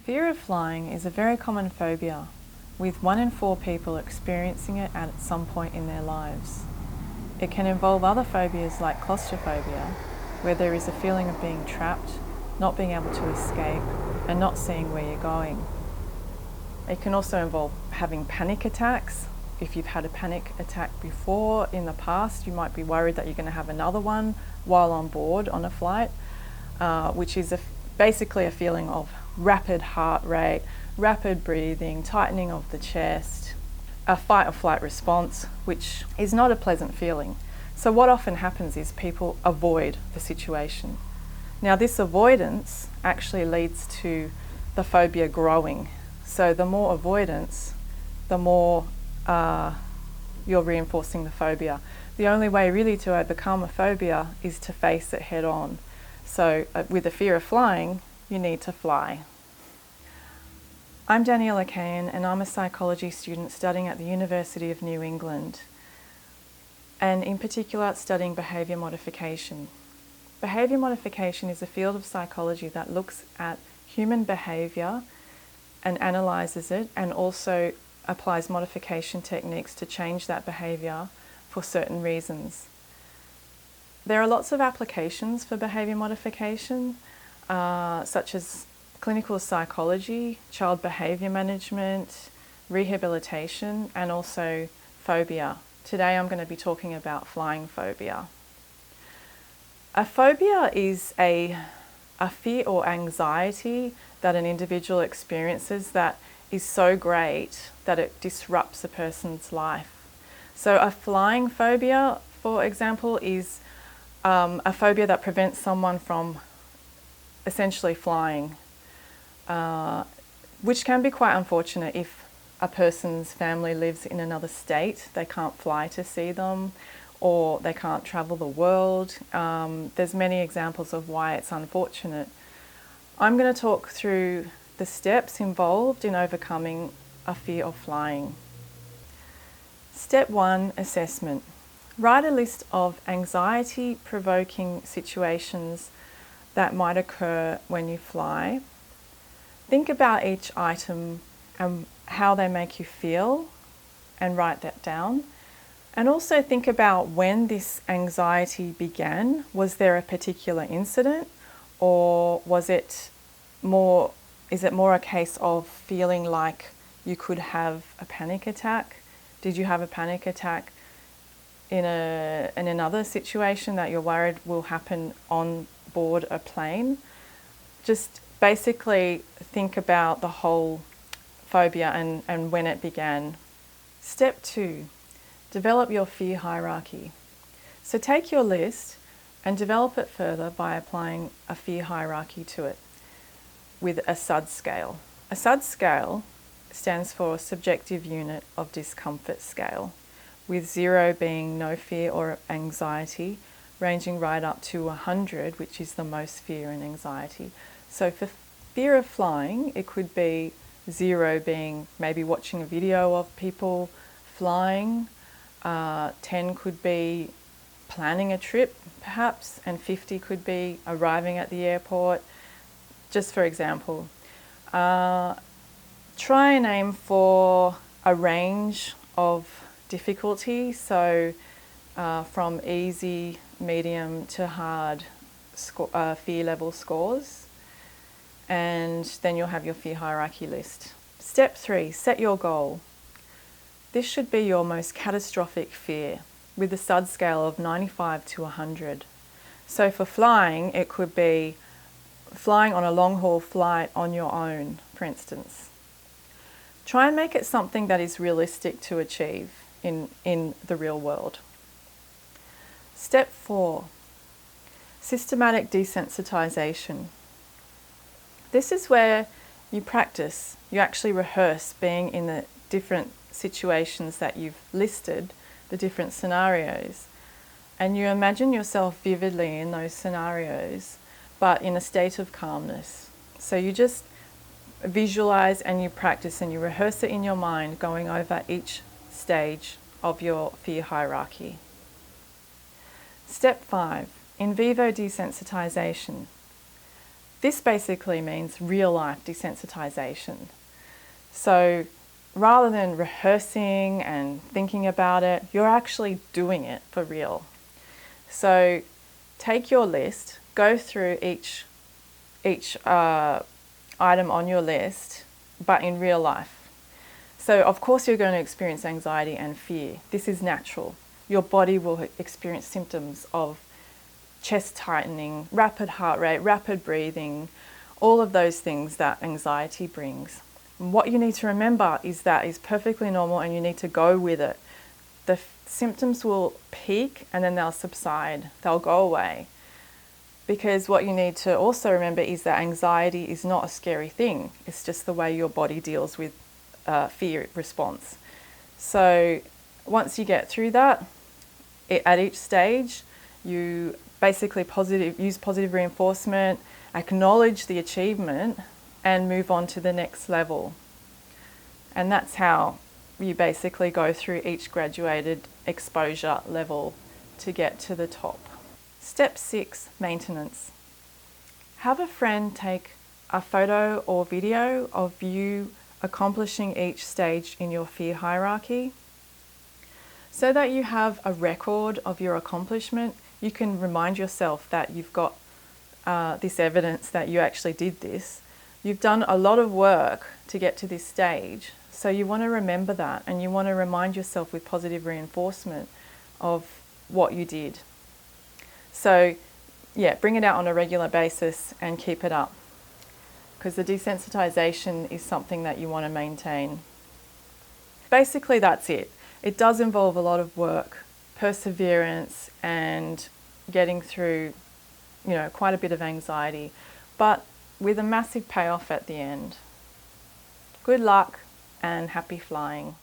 Fear of flying is a very common phobia, with 1 in 4 people experiencing it at some point in their lives. It can involve other phobias like claustrophobia, where there is a feeling of being trapped, not being able to escape, and not seeing where you're going. It can also involve having panic attacks. If you've had a panic attack before in the past, you might be worried that you're going to have another one while on board on a flight, which is basically a feeling of rapid heart rate, rapid breathing, tightening of the chest, a fight or flight response, which is not a pleasant feeling. So what often happens is people avoid the situation. Now this avoidance actually leads to the phobia growing. So the more avoidance, the more you're reinforcing the phobia. The only way really to overcome a phobia is to face it head on. So with the fear of flying, you need to fly. I'm Daniela Cahan and I'm a psychology student studying at the University of New England, and in particular studying behaviour modification. Behaviour modification is a field of psychology that looks at human behaviour and analyses it, and also applies modification techniques to change that behaviour for certain reasons. There are lots of applications for behaviour modification, such as clinical psychology, child behaviour management, rehabilitation, and also phobia. Today I'm going to be talking about flying phobia. A phobia is a fear or anxiety that an individual experiences that is so great that it disrupts a person's life. So a flying phobia, for example, is a phobia that prevents someone from essentially flying, which can be quite unfortunate if a person's family lives in another state. They can't fly to see them, or they can't travel the world. There's many examples of why it's unfortunate. I'm going to talk through the steps involved in overcoming a fear of flying. Step 1, assessment. Write a list of anxiety-provoking situations that might occur when you fly. Think about each item and how they make you feel, and write that down. And also think about when this anxiety began. Was there a particular incident, or is it more a case of feeling like you could have a panic attack? Did you have a panic attack in another situation that you're worried will happen on board a plane? Just basically think about the whole phobia and when it began. Step 2, develop your fear hierarchy. So take your list and develop it further by applying a fear hierarchy to it with a SUD scale. A SUD scale stands for Subjective Unit of Discomfort Scale, with 0 being no fear or anxiety, ranging right up to 100, which is the most fear and anxiety. So for fear of flying, it could be 0 being maybe watching a video of people flying, 10 could be planning a trip perhaps, and 50 could be arriving at the airport, just for example. Try and aim for a range of difficulty, so from easy, medium to hard fear level scores, and then you'll have your fear hierarchy list. Step 3, set your goal. This should be your most catastrophic fear, with a SUD scale of 95 to 100. So for flying, it could be flying on a long haul flight on your own, for instance. Try and make it something that is realistic to achieve in the real world. Step 4, systematic desensitization. This is where you practice, you actually rehearse being in the different situations that you've listed, the different scenarios, and you imagine yourself vividly in those scenarios, but in a state of calmness. So you just visualize and you practice and you rehearse it in your mind, going over each stage of your fear hierarchy. Step 5, in vivo desensitization. This basically means real life desensitization. So rather than rehearsing and thinking about it, you're actually doing it for real. So take your list, go through each item on your list, but in real life. So of course you're going to experience anxiety and fear. This is natural. Your body will experience symptoms of chest tightening, rapid heart rate, rapid breathing, all of those things that anxiety brings. And what you need to remember is that is perfectly normal and you need to go with it. The symptoms will peak and then they'll subside, they'll go away. Because what you need to also remember is that anxiety is not a scary thing. It's just the way your body deals with fear response. So once you get through that, at each stage, you basically use positive reinforcement, acknowledge the achievement, and move on to the next level. And that's how you basically go through each graduated exposure level to get to the top. Step 6, maintenance. Have a friend take a photo or video of you accomplishing each stage in your fear hierarchy. So that you have a record of your accomplishment, you can remind yourself that you've got this evidence that you actually did this. You've done a lot of work to get to this stage, so you want to remember that and you want to remind yourself with positive reinforcement of what you did. So yeah, bring it out on a regular basis and keep it up, because the desensitization is something that you want to maintain. Basically that's it. It does involve a lot of work, perseverance, and getting through, quite a bit of anxiety, but with a massive payoff at the end. Good luck and happy flying.